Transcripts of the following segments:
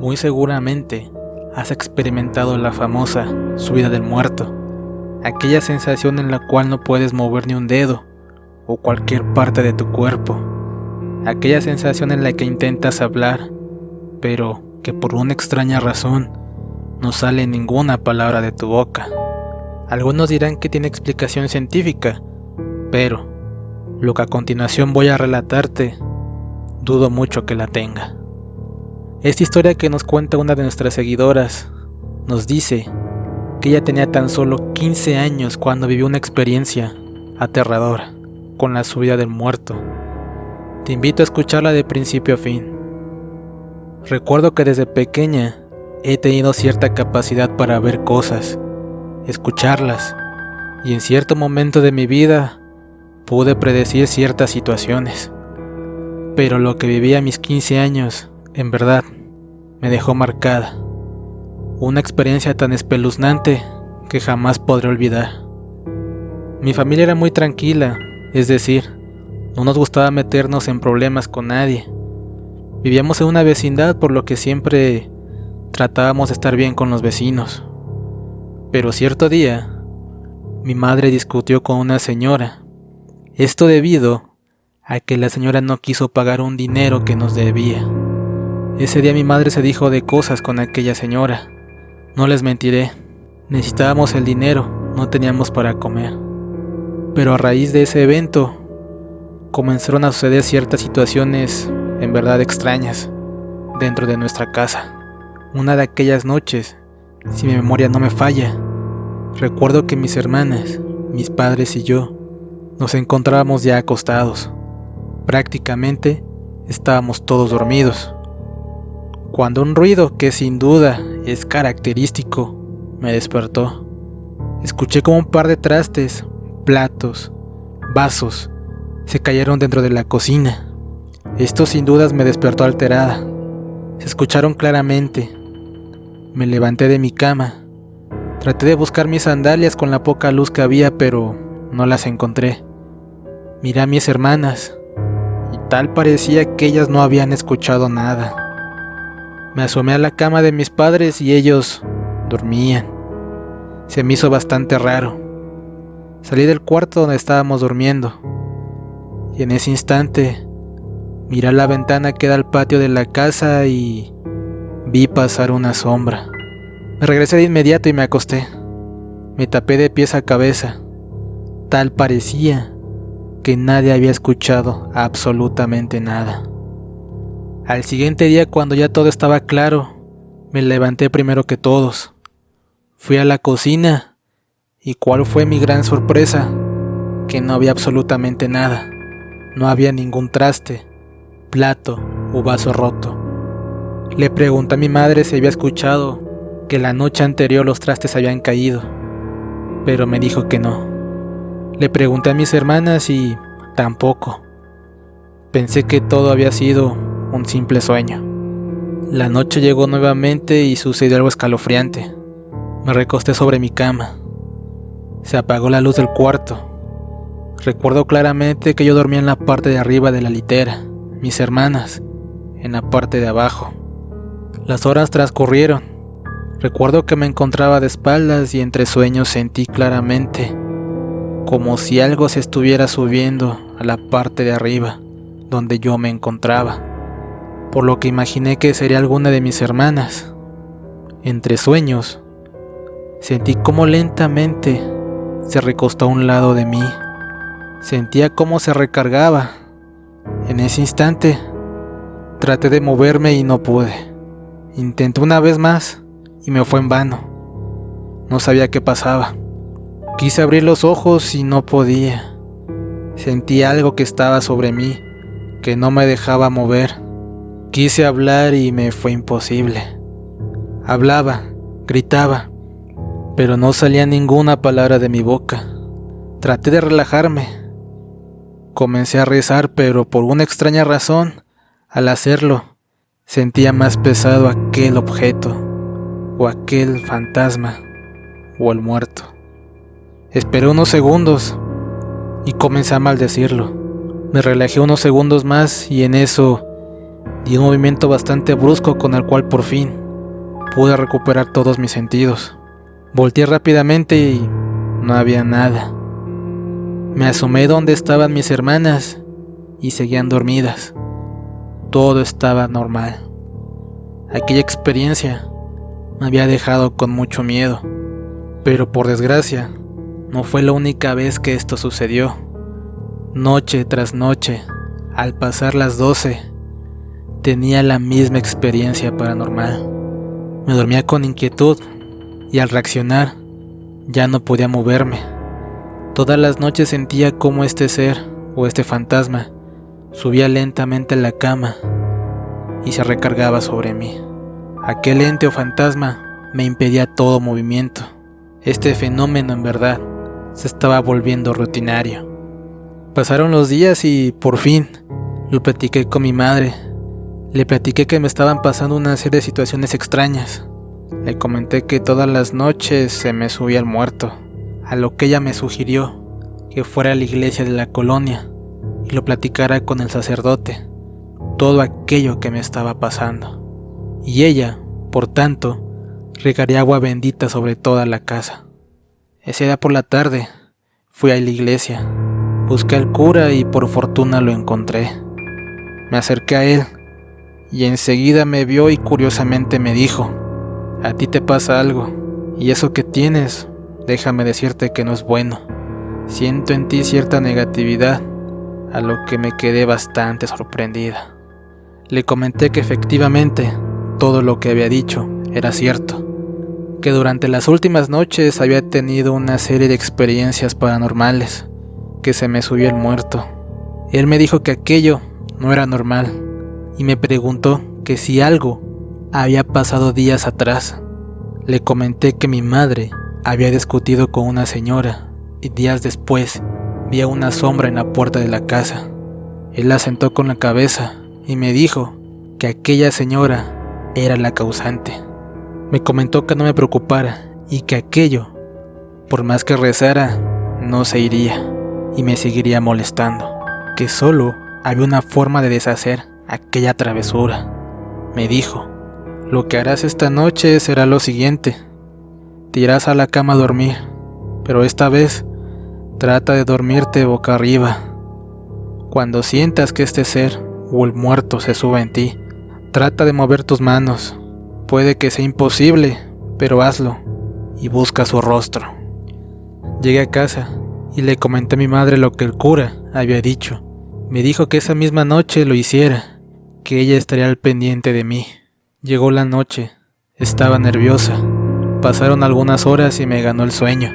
Muy seguramente has experimentado la famosa subida del muerto, aquella sensación en la cual no puedes mover ni un dedo o cualquier parte de tu cuerpo, aquella sensación en la que intentas hablar, pero que por una extraña razón no sale ninguna palabra de tu boca. Algunos dirán que tiene explicación científica, pero lo que a continuación voy a relatarte, dudo mucho que la tenga. Esta historia que nos cuenta una de nuestras seguidoras nos dice que ella tenía tan solo 15 años cuando vivió una experiencia aterradora con la subida del muerto. Te invito a escucharla de principio a fin. Recuerdo que desde pequeña he tenido cierta capacidad para ver cosas, escucharlas, y en cierto momento de mi vida pude predecir ciertas situaciones. Pero lo que viví a mis 15 años, en verdad, me dejó marcada. Una experiencia tan espeluznante que jamás podré olvidar. Mi familia era muy tranquila, es decir, no nos gustaba meternos en problemas con nadie. Vivíamos en una vecindad, por lo que siempre tratábamos de estar bien con los vecinos. Pero cierto día, mi madre discutió con una señora. Esto debido a que la señora no quiso pagar un dinero que nos debía. Ese día mi madre se dijo de cosas con aquella señora. No les mentiré, necesitábamos el dinero, no teníamos para comer. Pero a raíz de ese evento, comenzaron a suceder ciertas situaciones en verdad extrañas dentro de nuestra casa. Una de aquellas noches, si mi memoria no me falla, recuerdo que mis hermanas, mis padres y yo nos encontrábamos ya acostados. Prácticamente estábamos todos dormidos, cuando un ruido que sin duda es característico me despertó. Escuché como un par de trastes, platos, vasos se cayeron dentro de la cocina. Esto sin dudas me despertó alterada. Se escucharon claramente. Me levanté de mi cama. Traté de buscar mis sandalias con la poca luz que había, pero no las encontré. Miré a mis hermanas y tal parecía que ellas no habían escuchado nada. Me asomé a la cama de mis padres y ellos dormían. Se me hizo bastante raro. Salí del cuarto donde estábamos durmiendo y en ese instante miré a la ventana que da al patio de la casa y vi pasar una sombra. Me regresé de inmediato y me acosté. Me tapé de pies a cabeza. Tal parecía que nadie había escuchado absolutamente nada. Al siguiente día, cuando ya todo estaba claro, me levanté primero que todos. Fui a la cocina y ¿cuál fue mi gran sorpresa? Que no había absolutamente nada. No había ningún traste, plato o vaso roto. Le pregunté a mi madre si había escuchado que la noche anterior los trastes habían caído, pero me dijo que no. Le pregunté a mis hermanas y tampoco. Pensé que todo había sido un simple sueño. La noche llegó nuevamente y sucedió algo escalofriante. Me recosté sobre mi cama. Se apagó la luz del cuarto. Recuerdo claramente que yo dormía en la parte de arriba de la litera, mis hermanas en la parte de abajo. Las horas transcurrieron. Recuerdo que me encontraba de espaldas y entre sueños sentí claramente como si algo se estuviera subiendo a la parte de arriba donde yo me encontraba, por lo que imaginé que sería alguna de mis hermanas. Entre sueños, sentí como lentamente se recostó a un lado de mí. Sentía cómo se recargaba. En ese instante, traté de moverme y no pude. Intenté una vez más y me fue en vano. No sabía qué pasaba. Quise abrir los ojos y no podía. Sentí algo que estaba sobre mí, que no me dejaba mover. Quise hablar y me fue imposible. Hablaba, gritaba, pero no salía ninguna palabra de mi boca. Traté de relajarme. Comencé a rezar, pero por una extraña razón, al hacerlo, sentía más pesado aquel objeto, o aquel fantasma, o el muerto. Esperé unos segundos y comencé a maldecirlo. Me relajé unos segundos más y en eso Di un movimiento bastante brusco con el cual por fin pude recuperar todos mis sentidos. Volteé rápidamente y no había nada. Me asomé donde estaban mis hermanas y seguían dormidas. Todo estaba normal. Aquella experiencia me había dejado con mucho miedo, pero por desgracia no fue la única vez que esto sucedió. Noche tras noche, al pasar las 12, tenía la misma experiencia paranormal. Me dormía con inquietud y al reaccionar ya no podía moverme. Todas las noches sentía cómo este ser o este fantasma subía lentamente a la cama y se recargaba sobre mí. Aquel ente o fantasma me impedía todo movimiento. Este fenómeno en verdad se estaba volviendo rutinario. Pasaron los días y por fin lo platiqué con mi madre. Le platiqué que me estaban pasando una serie de situaciones extrañas. Le comenté que todas las noches se me subía el muerto, a lo que ella me sugirió que fuera a la iglesia de la colonia y lo platicara con el sacerdote, todo aquello que me estaba pasando. Y ella, por tanto, regaría agua bendita sobre toda la casa. Ese día por la tarde fui a la iglesia, busqué al cura y por fortuna lo encontré. Me acerqué a él y enseguida me vio y curiosamente me dijo: a ti te pasa algo, y eso que tienes, déjame decirte que no es bueno. Siento en ti cierta negatividad, a lo que me quedé bastante sorprendida. Le comenté que efectivamente todo lo que había dicho era cierto, que durante las últimas noches había tenido una serie de experiencias paranormales, que se me subió el muerto. Él me dijo que aquello no era normal y me preguntó que si algo había pasado días atrás. Le comenté que mi madre había discutido con una señora y días después vi a una sombra en la puerta de la casa. Él asentó con la cabeza y me dijo que aquella señora era la causante. Me comentó que no me preocupara y que aquello, por más que rezara, no se iría y me seguiría molestando, que solo había una forma de deshacer aquella travesura. Me dijo: lo que harás esta noche será lo siguiente: te irás a la cama a dormir, pero esta vez trata de dormirte boca arriba. Cuando sientas que este ser o el muerto se suba en ti, trata de mover tus manos. Puede que sea imposible, pero hazlo y busca su rostro. Llegué a casa y le comenté a mi madre lo que el cura había dicho. Me dijo que esa misma noche lo hiciera, que ella estaría al pendiente de mí. Llegó la noche, estaba nerviosa. Pasaron algunas horas y me ganó el sueño.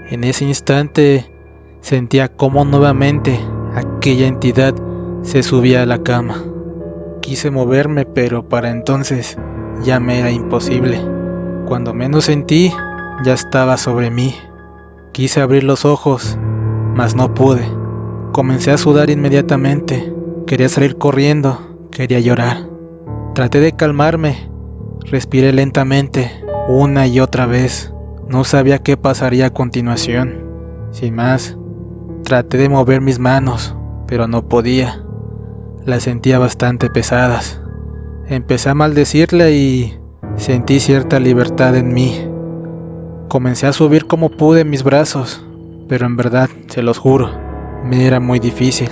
En ese instante sentía cómo nuevamente aquella entidad se subía a la cama. Quise moverme, pero para entonces ya me era imposible. Cuando menos sentí, ya estaba sobre mí. Quise abrir los ojos, mas no pude. Comencé a sudar inmediatamente. Quería salir corriendo, quería llorar. Traté de calmarme, respiré lentamente, una y otra vez. No sabía qué pasaría a continuación. Sin más, traté de mover mis manos, pero no podía. Las sentía bastante pesadas. Empecé a maldecirla y sentí cierta libertad en mí. Comencé a subir como pude mis brazos, pero en verdad, se los juro, me era muy difícil.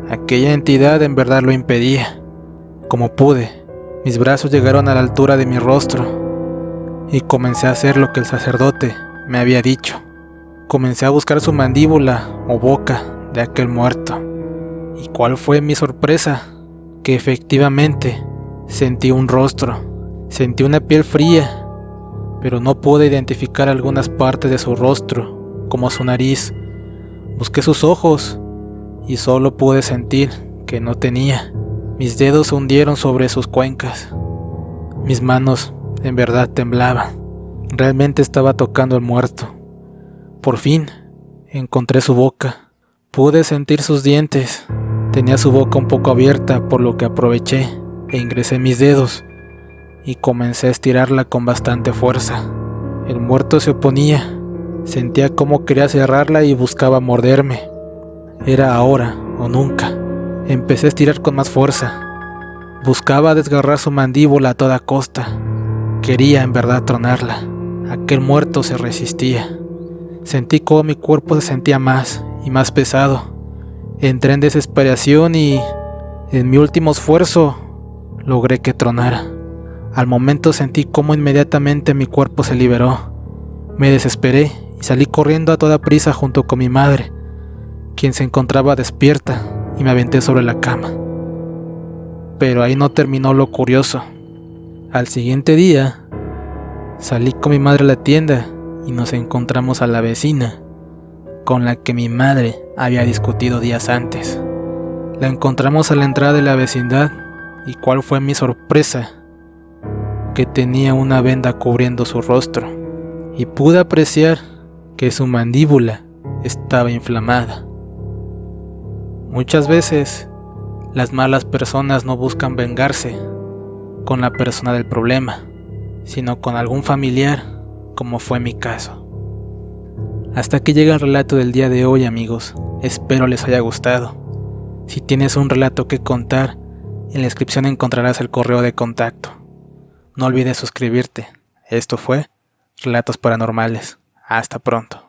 Aquella entidad en verdad lo impedía. Como pude, mis brazos llegaron a la altura de mi rostro y comencé a hacer lo que el sacerdote me había dicho. Comencé a buscar su mandíbula o boca de aquel muerto. ¿Y cuál fue mi sorpresa? Que efectivamente sentí un rostro, sentí una piel fría, pero no pude identificar algunas partes de su rostro, como su nariz. Busqué sus ojos y solo pude sentir que no tenía. Mis dedos se hundieron sobre sus cuencas. Mis manos en verdad temblaban. Realmente estaba tocando al muerto. Por fin encontré su boca. Pude sentir sus dientes. Tenía su boca un poco abierta, por lo que aproveché e ingresé mis dedos y comencé a estirarla con bastante fuerza. El muerto se oponía. Sentía cómo quería cerrarla y buscaba morderme. Era ahora o nunca. Empecé a estirar con más fuerza. Buscaba desgarrar su mandíbula a toda costa. Quería en verdad tronarla. Aquel muerto se resistía. Sentí cómo mi cuerpo se sentía más y más pesado. Entré en desesperación y, en mi último esfuerzo, logré que tronara. Al momento sentí cómo inmediatamente mi cuerpo se liberó. Me desesperé y salí corriendo a toda prisa junto con mi madre, quien se encontraba despierta, y me aventé sobre la cama. Pero ahí no terminó lo curioso. Al siguiente día, salí con mi madre a la tienda y nos encontramos a la vecina, con la que mi madre había discutido días antes. La encontramos a la entrada de la vecindad y cuál fue mi sorpresa, que tenía una venda cubriendo su rostro y pude apreciar que su mandíbula estaba inflamada. Muchas veces, las malas personas no buscan vengarse con la persona del problema, sino con algún familiar, como fue mi caso. Hasta aquí llega el relato del día de hoy, amigos. Espero les haya gustado. Si tienes un relato que contar, en la descripción encontrarás el correo de contacto. No olvides suscribirte. Esto fue Relatos Paranormales. Hasta pronto.